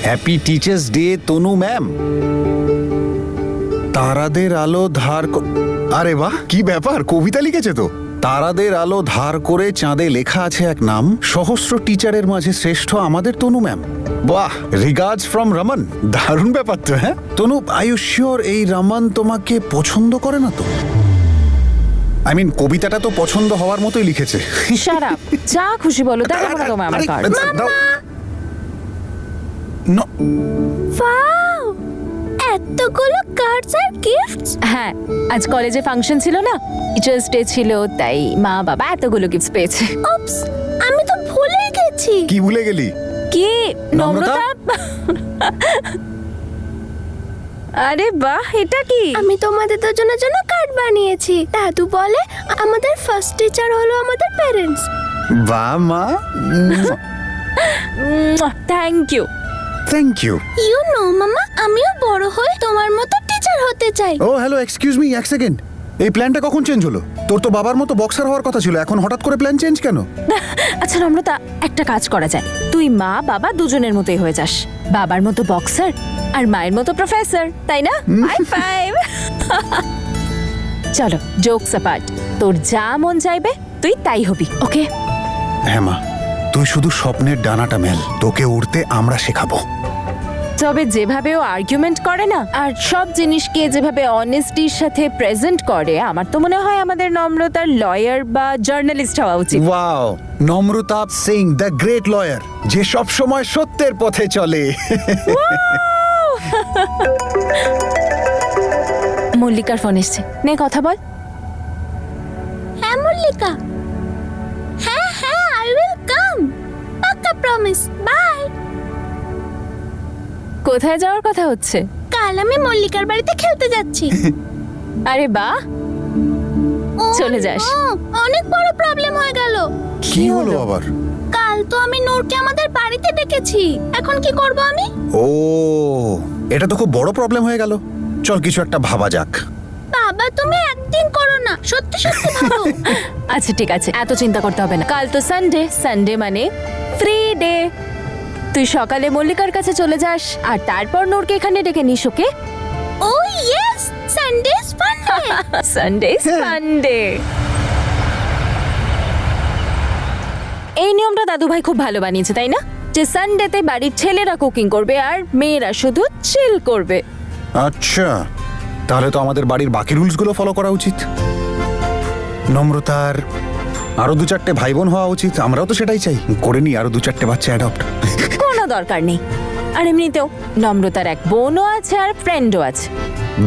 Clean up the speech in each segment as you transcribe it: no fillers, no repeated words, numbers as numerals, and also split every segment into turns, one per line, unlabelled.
Happy teachers day তনু ma'am. তারাদের আলো ধার আরে বাহ, কি ব্যাপার, কবিতা লিখেছে তো। তারাদের আলো ধার করে চাঁদে লেখা আছে এক নাম, সহস্র টিচারের মাঝে শ্রেষ্ঠ আমাদের তনু ম্যাম। বাহ, রিগার্ডস ফ্রম রমন। দারুণ ব্যাপার তো। হ্যাঁ তনু, আই ইউ শিওর এই রমন তোমাকে পছন্দ করে না তো? আই মিন, কবিতাটা তো পছন্দ হওয়ার মতোই লিখেছে।
শাট আপ, যা খুশি বলো, দেখো না তোমার আমার কার্ড।
ওয়াও, এতগুলো কার্ডস আর গিফটস।
হ্যাঁ, আজ কলেজে ফাংশন ছিল না, টিচার্স ডে ছিল, তাই মা বাবা এতগুলো গিফটস পেয়েছে।
উপস, আমি তো ভুলে গেছি।
কি ভুলে গেলি?
কি
নম্রতা?
নম্রতা? আরে বাহ, এটা কি?
আমি তোমাদের দুজনের জন্য কার্ড বানিয়েছি। দাদু বলে আমাদের ফার্স্ট টিচার হলো আমাদের প্যারেন্টস।
বাহ মা,
thank you.
Thank you.
You know মামা, আমিও বড় হয়ে তোমার মতো টিচার হতে চাই।
ও হ্যালো, এক্সকিউজ মি, এক সেকেন্ড। এই প্ল্যানটা কখন চেঞ্জ হলো? তোর তো বাবার মতো বক্সার হওয়ার কথা ছিল, এখন হঠাৎ করে প্ল্যান চেঞ্জ কেন?
আচ্ছা নম্রতা, একটা কাজ করা যায়, তুই মা বাবা দুজনের মতোই হয়ে যাস, বাবার মতো বক্সার আর মায়ের মতো প্রফেসর, তাই না? High five. চলো, জোকস অ্যাপার্ট, তোর যা মন চাইবে তুই তাই হবি, ওকে?
হ্যাঁ মা, তুই শুধু স্বপ্নের ডানাটা মেল, তোকে উড়তে আমরা শেখাবো।
তবে যেভাবে ও আর্গুমেন্ট করে না, আর সব জিনিসকে যেভাবে অনেস্টির সাথে প্রেজেন্ট করে, আমার তো মনে হয় আমাদের নম্রতার লয়ার বা জার্নালিস্ট হওয়া উচিত।
ওয়াও, নম্রতা সিং দ্য গ্রেট লয়ার, যে সব সময় সত্যের পথে চলে।
মল্লিকার ফোন এসছে, নে কথা বল।
হ্যাঁ মল্লিকা, হ্যাঁ হ্যাঁ, আই উইল কাম, পাক্কা প্রমিস। বাই।
কোথায় যাওয়ার কথা হচ্ছে?
কাল আমি মল্লিকার বাড়িতে খেলতে যাচ্ছি।
আরে বাহ,
ও
চলে যাস।
নো, অনেক বড় প্রবলেম হয়ে গেল।
কি হলো আবার?
কাল তো আমি নূরকে আমাদের বাড়িতে ডেকেছি, এখন কি করব আমি?
ও, এটা তো খুব বড় প্রবলেম হয়ে গেল। চল কিছু একটা ভাবা যাক।
বাবা তুমি অ্যাক্টিং করো না, সত্যি সত্যি ভাবো।
আচ্ছা ঠিক আছে, এত চিন্তা করতে হবে না। কাল তো সানডে, সানডে মানে ফ্রি ডে। তুই সকালে মল্লিকার কাছে চলে যাস আর তারপর নূরকে এখানে ডেকে নিস, okay?
Oh yes, Sunday is fun day.
Sunday Sunday. এই নিয়মটা দাদু ভাই খুব ভালো বানিয়েছে, তাই না? যে সানডেতে বাড়ির ছেলেরা কুকিং করবে আর মেয়েরা শুধু চিল করবে।
আচ্ছা, তাহলে তো আমাদের বাড়ির বাকি রুলসগুলো ফলো করা উচিত। নম্রতার আরো দু চারটে ভাই বোন হওয়া উচিত, আমরাও তো সেটাই চাই। করে নি আরো দু চারটে বাচ্চা অ্যাডপ্ট।
কোনো দরকার নেই। আর এমনিতেও নম্রতার এক বোনও আছে আর ফ্রেন্ডও আছে।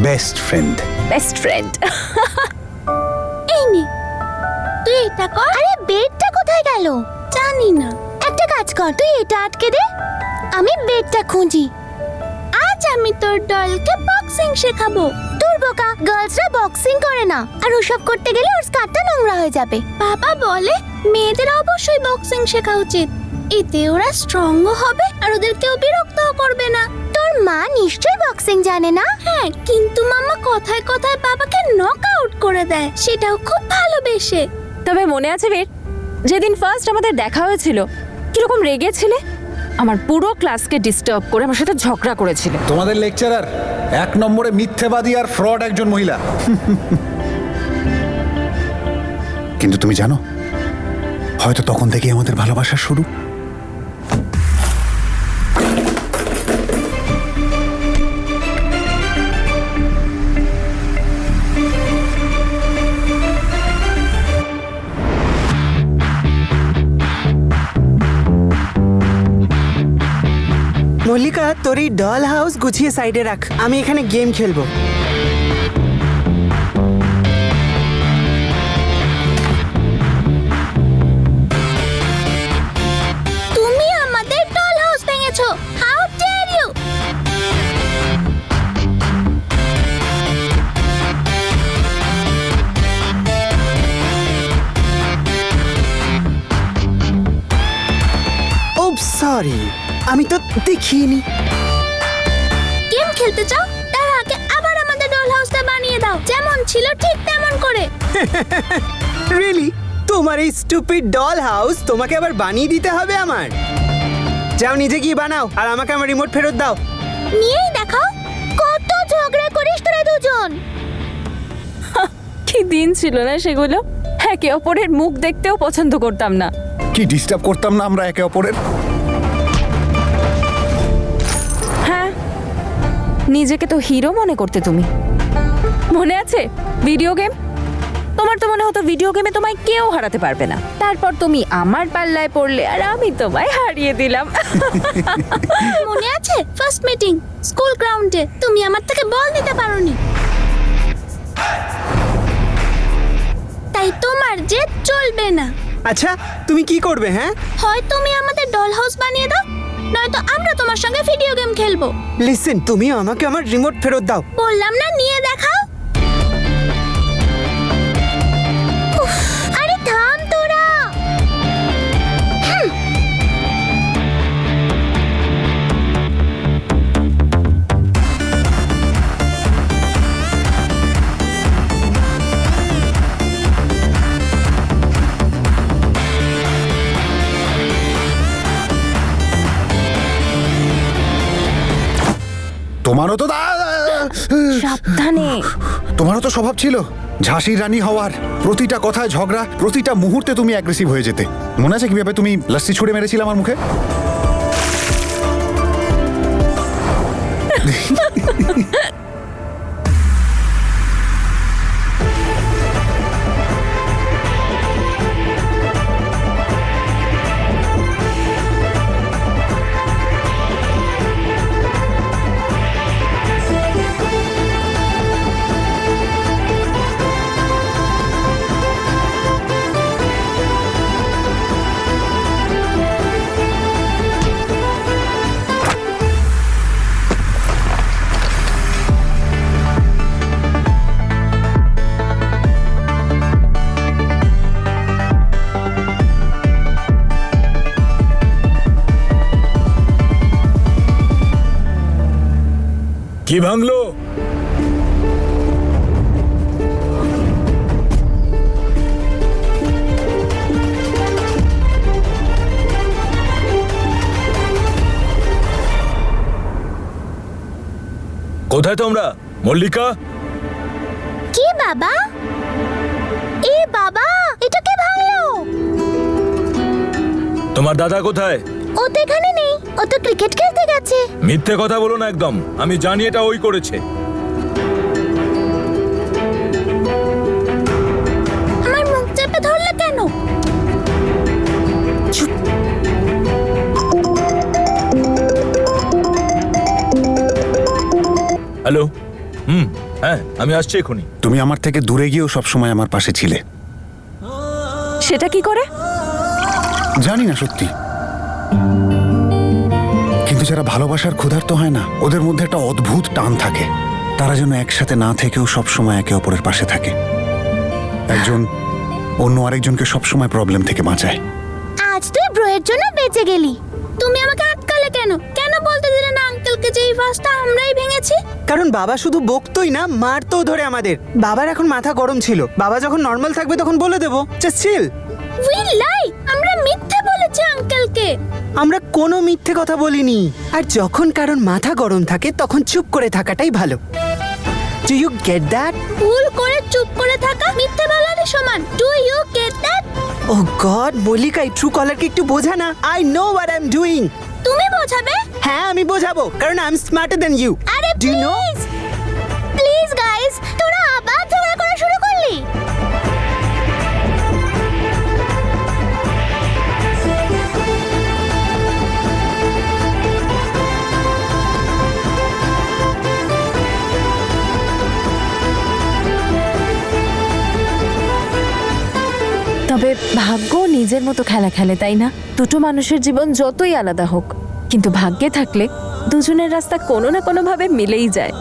Best friend.
Best friend.
এই নে, তুই এটা কর। আরে বেডটা কোথায় গেল? জানি না। একটা কাজ কর, তুই এটা আটকে দে, আমি বেডটা খুঁজি। আজ আমি তোর ডলকে বক্সিং শেখাবো। তোর বোকা, গার্লসরা বক্সিং করে না, আর ওসব করতে গেলে ওর স্কার্টটা নোংরা হয়ে যাবে। বাবা বলে মেয়েদের অবশ্যই বক্সিং শেখা উচিত, এতে ওরা স্ট্রংও হবে আর ওদের কেউ বিরক্তও করবে না। তোর মা নিশ্চয়ই বক্সিং জানে না? হ্যাঁ, কিন্তু মামা কথায় কথায় বাবাকে নক আউট করে দেয়, সেটাও খুব ভালোবেসে।
তবে মনে আছে বীর, যেদিন ফার্স্ট আমাদের দেখা হয়েছিল কিরকম রেগেছিলে? আমার পুরো ক্লাসকে ডিস্টার্ব করে আমার সাথে ঝগড়া করেছিল।
তোমাদের লেকচারার এক নম্বরে মিথ্যেবাদী আর ফ্রড একজন মহিলা। কিন্তু তুমি জানো, হয়তো তখন থেকেই আমাদের ভালোবাসা শুরু।
মল্লিকা, তোর এই ডল হাউস গুছিয়ে সাইডে রাখ, আমি এখানে গেম খেলবো।
তুমি আমাদের ডল হাউস ভেঙেছো, how dare you!
Oh sorry, আমি তো দেখিনি।
গেম খেলতে চাও? তার আগে আবার আমাদের ডল হাউসটা বানিয়ে দাও, যেমন ছিল ঠিক তেমন করে।
রিয়েলি? তোমার এই স্টুপিড ডল হাউস তোমাকে আবার বানিয়ে দিতে হবে আমার? যাও নিজে গিয়ে বানাও আর আমাকে আমার রিমোট ফেরত দাও।
নিয়েই দেখাও কত ঝগড়া করিস তোরা দুজন।
কি দিন ছিল না সেগুলো, একে অপরের মুখ দেখতেও পছন্দ করতাম না।
কি ডিস্টার্ব করতাম না আমরা একে অপরের।
হ্যাঁ, নিজেকে তো হিরো মনে করতে তুমি। মনে আছে ভিডিও গেম? তোমার তো মনে হতো ভিডিও গেমে তোমায় কেউ হারাতে পারবে না। তারপর তুমি আমার পাল্লায় পড়লে আর আমি তোমায় হারিয়ে দিলাম।
মনে আছে ফার্স্ট মিটিং স্কুল গ্রাউন্ডে, তুমি আমার থেকে বল দিতে পারোনি, তাই তোমার যে চলবে না।
আচ্ছা তুমি কি করবে? হ্যাঁ,
হয় তুমি আমাদের ডল হাউস বানিয়ে দাও, নয়তো আমরা তোমার সঙ্গে ভিডিও গেম খেলবো।
লিসেন, তুমি আমাকে আমার রিমোট ফেরত দাও।
বললাম না নিয়ে দেখাও। উফ, আরে থাম তোরা।
তোমারও তো
সাবধানে।
তোমারও তো স্বভাব ছিল ঝাঁসির রানী হওয়ার। প্রতিটা কথায় ঝগড়া, প্রতিটা মুহূর্তে তুমি অ্যাগ্রেসিভ হয়ে যেতে। মনে আছে কিভাবে তুমি লাস্সি ছুঁড়ে মেরেছিলে আমার মুখে?
কি ভাঙলো? কোথায় তোমরা? মল্লিকা,
কি বাবা? এ বাবা, এটা কে ভাঙলো?
তোমার দাদা কোথায়?
ও তো এখানে নেই, ও তো ক্রিকেট খেলতে গেছে।
মিথ্যে কথা বলো না একদম, আমি জানি এটা ওই করেছে।
আমার মুখ চেপে ধরলে কেন?
হ্যালো, হ্যাঁ আমি আসছি এখনই।
তুমি আমার থেকে দূরে গিয়েও সবসময় আমার পাশে ছিলে।
সেটা কি করে?
জানি না সত্যি, কিন্তু যারা ভালোবাসার ক্ষুধার্ত হয় না, ওদের মধ্যে একটা অদ্ভুত টান থাকে। তারা যেন একসাথে না থেকেও সবসময় একে অপরের পাশে থাকে। একজন অন্য আরেকজনকে সবসময় প্রবলেম থেকে বাঁচায়।
আজ তুই ব্রোয়ের জন্য বেঁচে গেলি। তুমি আমাকে আটকালে কেন? কেন বলতে দিলে না আঙ্কেলকে যে এই ভাসটা আমরাই ভেঙেছি?
কারণ বাবা শুধু বকতোই না, মারতেও ধরে আমাদের। বাবার এখন মাথা গরম ছিল। বাবা যখন নর্মাল থাকবে তখন বলে দেবো। Just chill.
উই লাই, আমরা মিথ্যে বলেছি আঙ্কেলকে।
আমরা কোনো মিথ্যে কথা বলিনি। আর যখন কারোর মাথা গরম থাকে তখন চুপ করে থাকাটাই ভালো। Do you get that?
ভুল করে চুপ করে থাকা মিথ্যে বলারই সমান। Do you get that?
Oh god, Mallika, এই ট্রু কলারকে একটু বোঝা না। I know what I am doing.
তুমি বোঝাবে?
হ্যাঁ আমি বোঝাবো, কারণ I am smarter than you.
আরে
do you know?
Please please guys, তোরা আবার ঝগড়া করা শুরু করলি।
তবে ভাগ্য নিজের মতো খেলা খেলে, তাই না? দুটো মানুষের জীবন যতই আলাদা হোক, কিন্তু ভাগ্যে থাকলে দুজনের রাস্তা কোনো না কোনো ভাবে মিলেই যায়।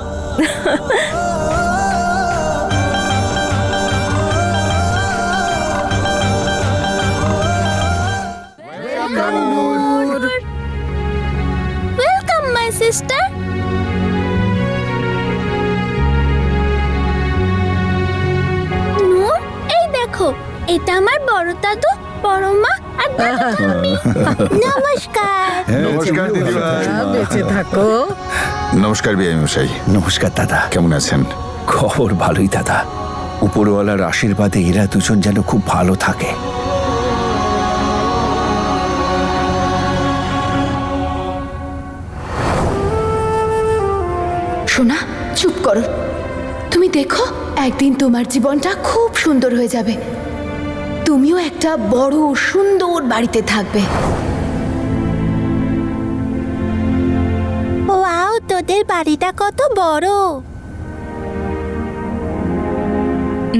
Welcome my sister. নূর, এই দেখো, এটা আমার বড় দাদু, বড় মা আর দাদু ঠাম্মি। নমস্কার।
নমস্কার দিদিভাই।
বেঁচে থাকো।
নমস্কার বিআই মশাই।
নমস্কার দাদা।
কেমন আছেন?
খবর ভালোই দাদা। উপরওয়ালার আশীর্বাদে এরা দুজন যেন খুব ভালো থাকে।
সোনা, চুপ করো। তুমি দেখো, একদিন তোমার জীবনটা খুব সুন্দর হয়ে যাবে। তুমিও একটা বড় সুন্দর বাড়িতে থাকবে।
ওয়াও, তোদের বাড়িটা কত বড়।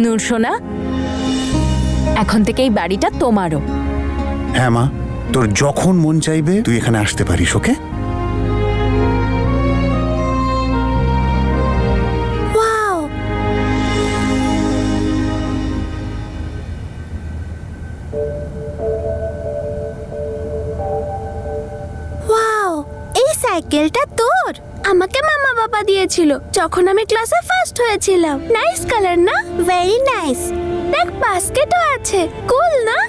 নূর সোনা, এখন থেকে এই বাড়িটা তোমারও।
হ্যাঁ মা, তোর যখন মন চাইবে তুই এখানে আসতে পারিস, ওকে?
ওয়াও, ওয়াও, এই সাইকেলটা তোর? আমাকে মামা বাবা দিয়েছিল যখন আমি ক্লাসে ফার্স্ট হয়েছিলাম। নাইস কালার না? Very nice. দেখ, বাস্কেটও আছে। কুল না?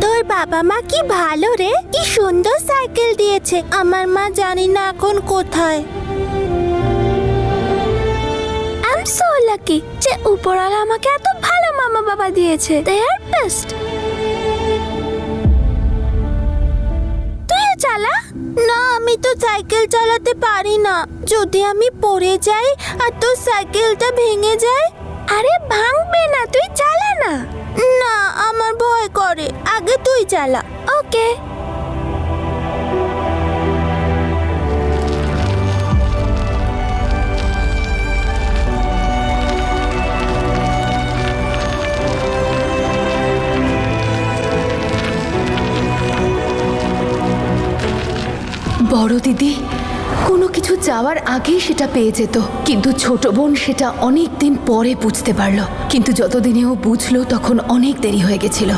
তোর বাবা মা কি ভালো রে, কি সুন্দর সাইকেল দিয়েছে। আমার মা জানি না এখন কোথায়। আই এম সো লাকি যে উপরওয়ালা আমাকে এত ভালো মামা বাবা দিয়েছে। দে আর বেস্ট। তুই চালা না, আমি তো সাইকেল চালাতে পারি না। যদি আমি পড়ে যাই আর তোর সাইকেলটা ভেঙে যায়? আরে ভাঙবে না, তুই চালা না। না, আমার ভয় করে। আগে তুই চালা। ওকে।
বড় দিদি কোনো কিছু চাওয়ার আগেই সেটা পেয়ে যেত, কিন্তু ছোট বোন সেটা অনেক দিন পরে বুঝতে পারলো। কিন্তু যতদিনে ও বুঝলো তখন অনেক দেরি হয়ে গেছিল।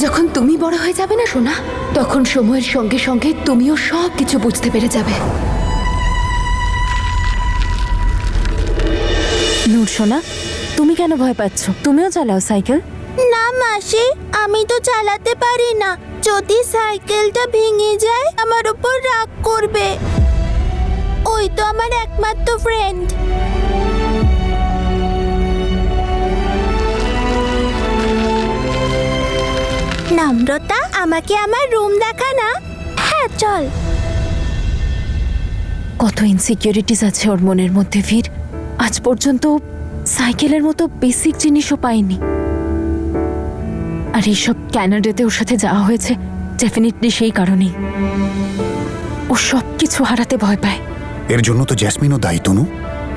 যখন তুমি বড় হয়ে যাবে না সোনা, তখন সময়ের সঙ্গে সঙ্গে তুমিও সব কিছু বুঝতে পেরে যাবে।
নূর সোনা, তুমি কেন ভয় পাচ্ছ? তুমিও চালাও সাইকেল।
না মাসি, আমি তো চালাতে পারি না। যদি সাইকেলটা ভেঙে যায় আমার উপর রাগ করবে। ওই তো আমার একমাত্র ফ্রেন্ড। নম্রতা, আমাকে আমার রুম দেখা না? হ্যাঁ, চল।
কত ইনসিকিউরিটিস আছে ওর মনের মধ্যে ভীর। আজ পর্যন্ত সাইকেলের মতো বেসিক জিনিসও পাইনি। আর এইসব ক্যানাডাতে ওর সাথে যাওয়া হয়েছে ডেফিনেটলি সেই কারণেই। ও সব কিছু হারাতে ভয় পায়।
এর জন্য তো জ্যাসমিনও দায়ী, তনু।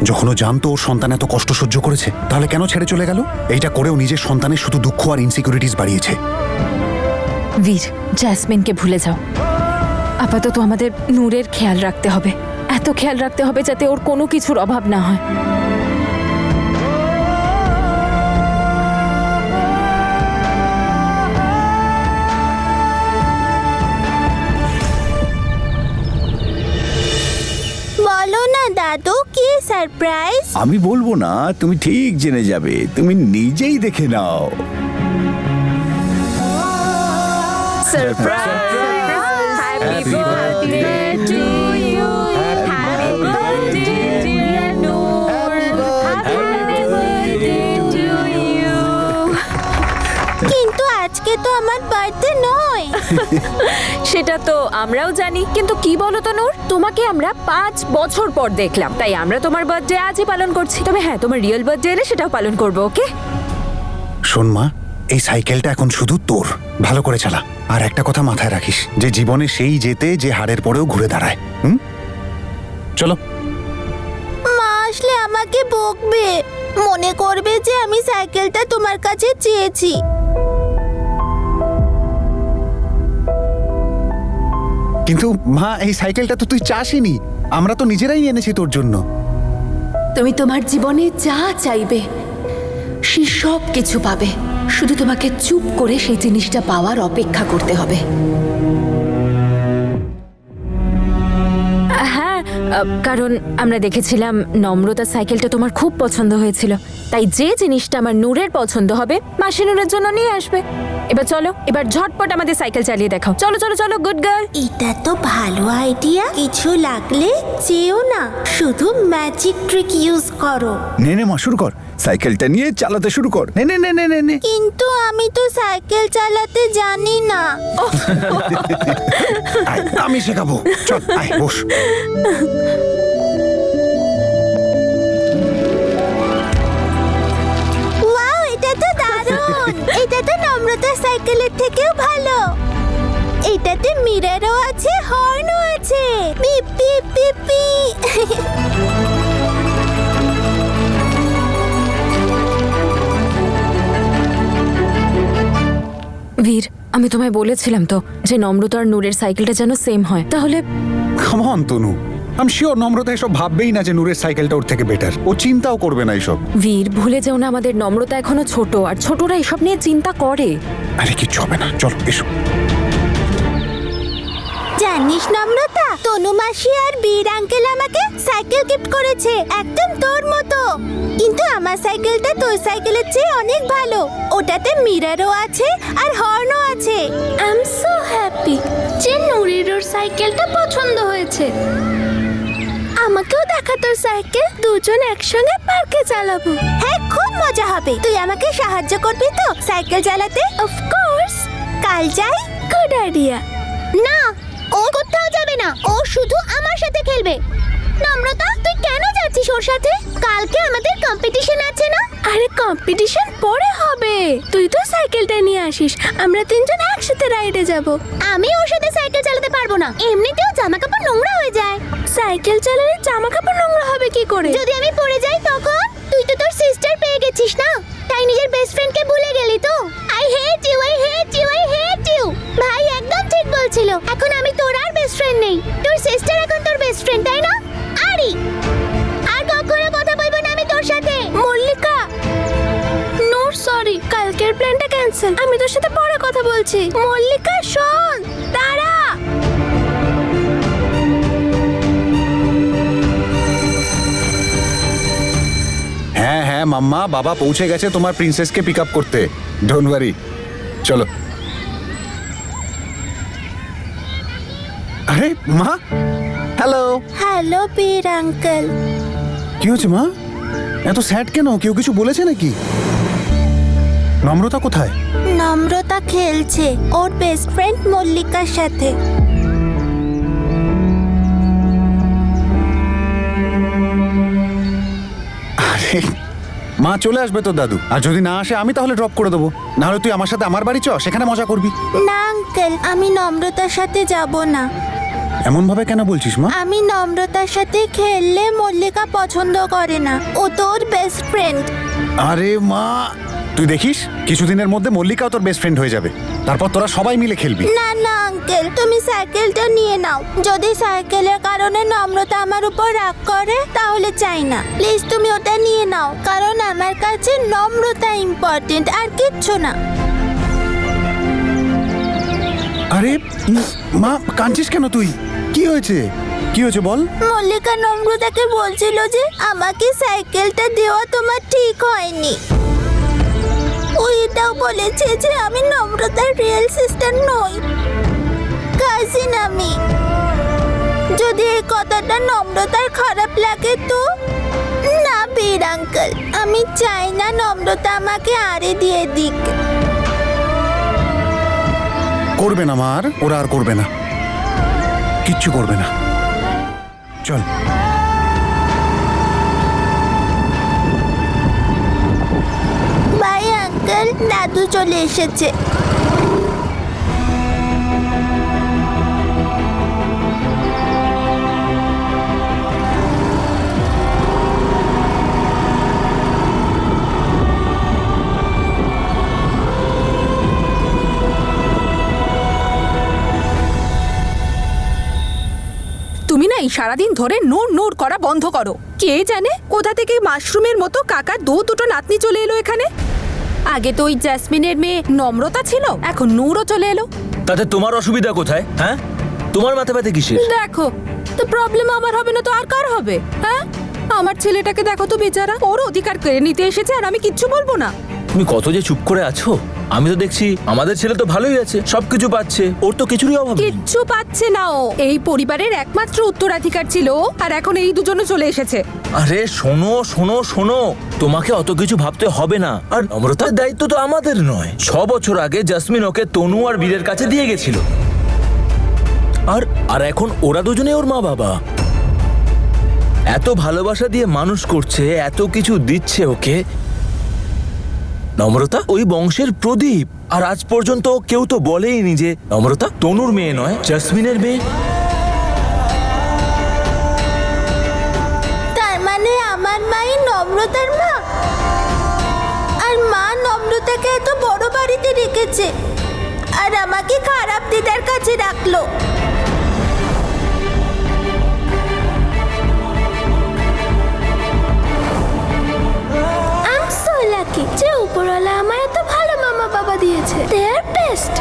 যখন ও জানতো ওর সন্তান এত কষ্ট সহ্য করেছে, তাহলে কেন ছেড়ে চলে গেল? এইটা করেও নিজের সন্তানের শুধু দুঃখ আর ইনসিকিউরিটিস বাড়িয়েছে।
বীর, জ্যাসমিনকে ভুলে যাও। আপাতত আমাদের নূরের খেয়াল রাখতে হবে। এত খেয়াল রাখতে হবে যাতে ওর কোনো কিছুর অভাব না হয়।
বলো না দাদু, কি সারপ্রাইজ?
আমি বলবো না, তুমি ঠিক জেনে যাবে। তুমি নিজেই দেখে নাও।
Happy birthday to you. Happy birthday dear Noor. Happy birthday to you.
কিন্তু আজকে তো আমার বার্থডে নয়।
সেটা তো আমরাও জানি, কিন্তু কি বলো তো নূর, তোমাকে আমরা 5 বছর পর দেখলাম, তাই আমরা তোমার বার্থডে আজই পালন করছি। তবে হ্যাঁ, তোমার রিয়েল বার্থডে এলে সেটাও পালন করবো, ওকে?
শোন মা, এই সাইকেলটা এখন শুধু তোর। ভালো করে চালা। আর একটা কথা মাথায় রাখিস, যে জীবনে সেই যেতে যে হারের পরেও ঘুরে দাঁড়ায়। চলো।
মা আসলে আমাকে বকবে। মনে করবে যে আমি সাইকেলটা তোমার কাছে চেয়েছি।
কিন্তু মা, এই সাইকেলটা তো তুই চাসিনি। আমরা তো নিজেরাই এনেছি তোর জন্য।
তুমি তোমার জীবনে যা চাইবে সে সব কিছু পাবে। শুধু তোমাকে চুপ করে সেই জিনিসটা পাওয়ার অপেক্ষা করতে হবে।
হ্যাঁ, কারণ আমরা দেখেছিলাম নম্রতা সাইকেলটা তোমার খুব পছন্দ হয়েছিল, তাই যে জিনিসটা আমার নূরের পছন্দ হবে মাসি নূরের জন্য নিয়ে আসবে। এবার চলো, এবার ঝটপট আমাদের সাইকেল চালিয়ে দেখাও। চলো চলো চলো, গুড গার্ল।
এটা তো ভালো আইডিয়া। কিছু লাগলে চেয়েও না, শুধু ম্যাজিক ট্রিক ইউজ করো।
নে নে মা, শুরু কর, সাইকেলটা নিয়ে চালাতে শুরু কর। নে নে নে নে নে নে।
কিন্তু আমি তো সাইকেল চালাতে জানি না।
আয়, আমি শেখাবো। চল আয়, বস।
ওয়াও, এটা তো দারুণ। এটা তো নম্রতা সাইকেলের থেকেও ভালো। এটাতে মিররও আছে, হর্নও আছে। পিপ পিপ পিপ পিপ।
বীর, আমি তোমায় বলেছিলাম তো যে নম্রতা আর নূরের সাইকেলটা যেন সেম হয়। তাহলে
কাম অন তনু, আমি শিওর নম্রতা এসব ভাববেই না যে নূরের সাইকেলটা ওর থেকে বেটার। ও চিন্তাও করবে না এসব।
বীর, ভুলে যেও না আমাদের নম্রতা এখনো ছোট, আর ছোটরা এসব নিয়ে চিন্তা করে।
আরে কিচ্ছু হবে না, চলো এসো।
জানিস নম্রতা, তনু মাসি আর বীর আঙ্কেল আমাকে সাইকেল গিফট করেছে, একদম তোর মতো। কিন্তু আমার সাইকেলটা তোর সাইকেলের চেয়ে অনেক ভালো। ওটাতে মিররও আছে আর হর্নও আছে। আই এম সো হ্যাপি যে নুরির ওর সাইকেলটা পছন্দ হয়েছে। আমাকেও দেখা তোর সাইকেল, দুজন একসঙ্গে পার্কে চালাবো। হ্যাঁ, খুব মজা হবে। তুই আমাকে সাহায্য করবি তো সাইকেল চালাতে? Of course. কাল যাই? Good idea. না, ও কোথাও যাবে না, ও শুধু আমার সাথে খেলবে। নম্রতা, তুই কেন যাচ্ছিস ওর সাথে? কালকে আমাদের কম্পিটিশন আছে না? আরে কম্পিটিশন পরে হবে, তুই তো সাইকেলটা নিয়ে আসিস, আমরা তিনজন একসাথে রাইডে যাব। আমি ওর সাথে সাইকেল চালাতে পারবো না, এমনিতেও জামা কাপড় নোংরা হয়ে যায়। সাইকেল চালালে জামা কাপড় নোংরা হবে কি করে? যদি আমি পড়ে যাই তখন? তুই তো তোর সিস্টার পেয়ে গেছিস না, তাই নিজের বেস্ট ফ্রেন্ডকে ভুলে গেলি তো? I hate you, I hate you, I hate you. ভাই একদম ঠিক বলছিল। এখন আমি তোর আর বেস্ট ফ্রেন্ড নেই, তোর সিস্টার এখন তোর বেস্ট ফ্রেন্ড, তাই না? আরে আর কখনো কথা বলবো না আমি তোর সাথে। মল্লিকা, নো সরি, কালকের প্ল্যানটা ক্যান্সেল। আমি তোর সাথে পরে কথা বলছি। মল্লিকা শোন, দাঁড়া।
হ্যাঁ হ্যাঁ মাম্মা, বাবা পৌঁছে গেছে তোমার প্রিন্সেসকে পিক আপ করতে। ডোন্ট ওয়ারি, চলো। আরে মা, হ্যালো।
হ্যালো বীর আঙ্কেল।
কি হয়েছে মা? এত স্যাড কেন? কেউ কিছু বলেছে নাকি? নম্রতা কোথায়?
নম্রতা খেলছে ওর বেস্ট ফ্রেন্ড মল্লিকার সাথে।
আরে মা চলে আসবে তো দাদু, আর যদি না আসে আমি তাহলে ড্রপ করে দেবো। নাহলে তুই আমার সাথে আমার বাড়ি চ, সেখানে মজা করবি।
না আঙ্কেল, আমি নম্রতার সাথে যাব না।
এমন ভাবে কেন বলছিস মা?
আমি নম্রতার সাথে খেললে মল্লিকা পছন্দ করে না, ও তোর বেস্ট ফ্রেন্ড।
আরে মা, তুই দেখিস কিছুদিনের মধ্যে মল্লিকাও তোর বেস্ট ফ্রেন্ড হয়ে যাবে, তারপর তোরা সবাই মিলে খেলবি।
না না আঙ্কেল, তুমি সাইকেলটা নিয়ে নাও। যদি সাইকেলের কারণে নম্রতা আমার উপর রাগ করে তাহলে চাই না। প্লিজ তুমি ওটা নিয়ে নাও, কারণ আমার কাছে নম্রতা ইম্পর্টেন্ট, আর কিচ্ছু না।
আরে মা, কাঁদছিস কেন তুই? কি হয়েছে? কি হয়েছে বল।
মল্লিকা নম্রতাকে বলছিল যে আমাকে সাইকেলটা দেওয়া তোমার ঠিক হয়নি। ও এটাও বলেছে যে আমি নম্রতার রিয়েল সিস্টার নই, কাজিন আমি। যদি এই কথাটা নম্রতার খারাপ লাগে তো? না বীর আঙ্কেল, আমি চাই না নম্রতা আমাকে আড়ে দিয়ে দিক।
করবে না মা, আর ওরা আর করবে না, কিচ্ছু করবে না। চল।
বাই আঙ্কেল, দাদু চলে এসেছে।
তুমি না এই সারাদিন ধরে নূর নূর করা বন্ধ করো। কে জানে কোথা থেকে মাশরুমের মতো কাকার দুটো নাতনি চলে এলো এখানে। আগে তো ওই জ্যাসমিনের মেয়ে নম্রতা ছিল, এখন নূরও চলে এলো।
তাতে তোমার অসুবিধা কোথায়? হ্যাঁ, তোমার মাথা ব্যথা কিসের?
দেখো, তো প্রবলেম আমার হবে না তো আর কার হবে? হ্যাঁ, আমার ছেলেটাকে দেখো তো বেচারা, ওর অধিকার কেড়ে নিতে এসেছে আর আমি কিচ্ছু বলবো না।
তুমি কত যে চুপ করে আছো। আমি তো দেখছি আমাদের ছেলে তো ভালোই আছে, সবকিছু পাচ্ছে, ওর তো কিছুরই অভাব নেই।
কিচ্ছু পাচ্ছে না ও। এই পরিবারের একমাত্র উত্তরাধিকার ছিল ও, আর এখন এই দুজনে চলে এসেছে।
আরে শোনো শোনো শোনো, তোমাকে অত কিছু ভাবতে হবে না। আর নম্রতার দায়িত্ব তো আমাদের নয়। 6 বছর আগে জাসমিন ওকে তনু আর বীরের কাছে দিয়ে গেছিল, আর আর এখন ওরা দুজনে ওর মা বাবা। এত ভালোবাসা দিয়ে মানুষ করছে, এত কিছু দিচ্ছে ওকে। নম্রতা ওই বংশের প্রদীপ, আর আজ পর্যন্ত কেউ তো বলেইনি যে নম্রতা তনুর মেয়ে নয়, জাসমিনের মেয়ে।
তার মানে আমার মাই নম্রতার মা, আর মা নম্রতাকে এত বড় বাড়িতে রেখেছে আর আমাকে খারাপ দিদার কাছে রাখলো। I'm so lucky যে উপরওয়ালা আমায় এত ভালো মামা বাবা দিয়েছে। They are best.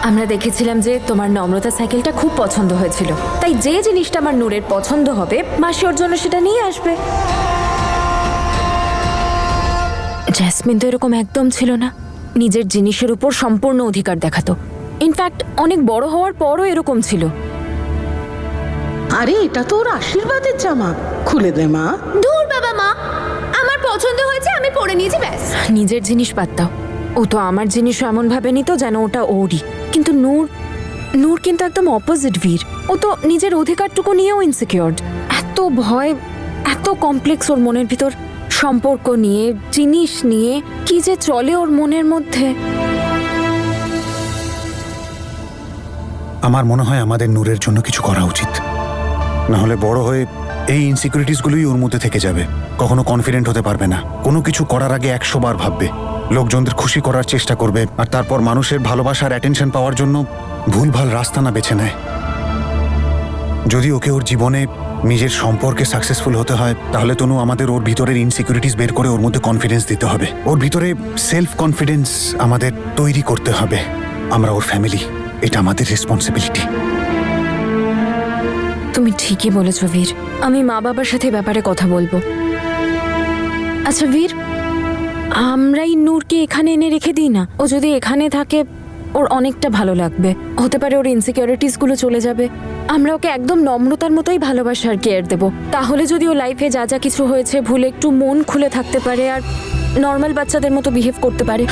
আমরা দেখেছিলাম যে তোমার নম্রতা সাইকেলটা খুব পছন্দ হয়েছিল, তাই যে জিনিসটা আমার নূরের পছন্দ হবে মাসি ওর জন্য সেটা নিয়ে আসবে। জেসমিন তো এরকম একদম ছিল না, নিজের জিনিসের উপর সম্পূর্ণ অধিকার দেখাতো। ইনফ্যাক্ট অনেক বড় হওয়ার পরও এরকম ছিল।
আরে এটা তো ওর আশীর্বাদের জামা, খুলে দে মা।
দূর বাবা, মা আমার পছন্দ হয়েছে, আমি পরে নিয়েছি ব্যাস।
নিজের জিনিস বাদ দাও, ও তো আমার জিনিসও এমন ভাবে নিত যেন ওটা ওরই। কিন্তু নূর কিন্তু একদম অপোজিট বীর। ও তো নিজের অধিকারটুকু নিয়েও ইনসিকিউরড। এত ভয়, এত কমপ্লেক্স ওর মনের ভিতর, সম্পর্ক নিয়ে, জিনিস নিয়ে, কি যে চলে ওর মনের মধ্যে।
আমার মনে হয় আমাদের নূরের জন্য কিছু করা উচিত, না হলে বড় হয়ে এই ইনসিকিউরিটিসগুলোই ওর মধ্যে থেকে যাবে। কখনো কনফিডেন্ট হতে পারবে না, কোনো কিছু করার আগে 100 বার ভাববে, লোকজনদের খুশি করার চেষ্টা করবে, আর তারপর মানুষের ভালোবাসার অ্যাটেনশন পাওয়ার জন্য ভুলভাল রাস্তা না বেছে নেয়। যদি ওকে ওর জীবনে নিজের সম্পর্কে সাকসেসফুল হতে হয়, তাহলে তনু আমাদের ওর ভিতরের ইনসিকিউরিটিস বের করে ওর মধ্যে কনফিডেন্স দিতে হবে। ওর ভিতরে সেলফ কনফিডেন্স আমাদের তৈরি করতে হবে। আমরা ওর ফ্যামিলি, এটা আমাদের রেসপন্সিবিলিটি।
তুমি ঠিকই বলেছ বীর, আমি মা বাবার সাথে ব্যাপারে কথা বলবো। আচ্ছা বীর, আমরাই নূরকে এখানে এনে রেখে দিই না? ও যদি এখানে থাকে ওর অনেকটা ভালো লাগবে, হতে পারে ওর ইনসিকিউরিটিস গুলো চলে যাবে। আমরা ওকে একদম নম্রতার মতোই ভালোবাসার কেয়ার দেব। তাহলে যদি ও লাইফে যা যা কিছু হয়েছে ভুলে একটু মন খুলে থাকতে পারে আর নর্মাল বাচ্চাদের মতো বিহেভ করতে পারে।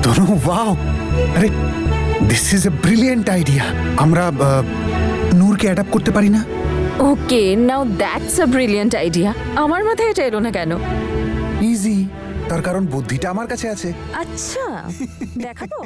তনু, ওয়াও, আরে this is a brilliant idea. আমরা নূরকে অ্যাডাপ্ট করতে পারি না?
Okay, now that's a brilliant idea. আমার মাথায় এটা এলো না কেন?
ইজি, তার কারণ বুদ্ধিটা আমার কাছে আছে।
আচ্ছা, দেখাবো।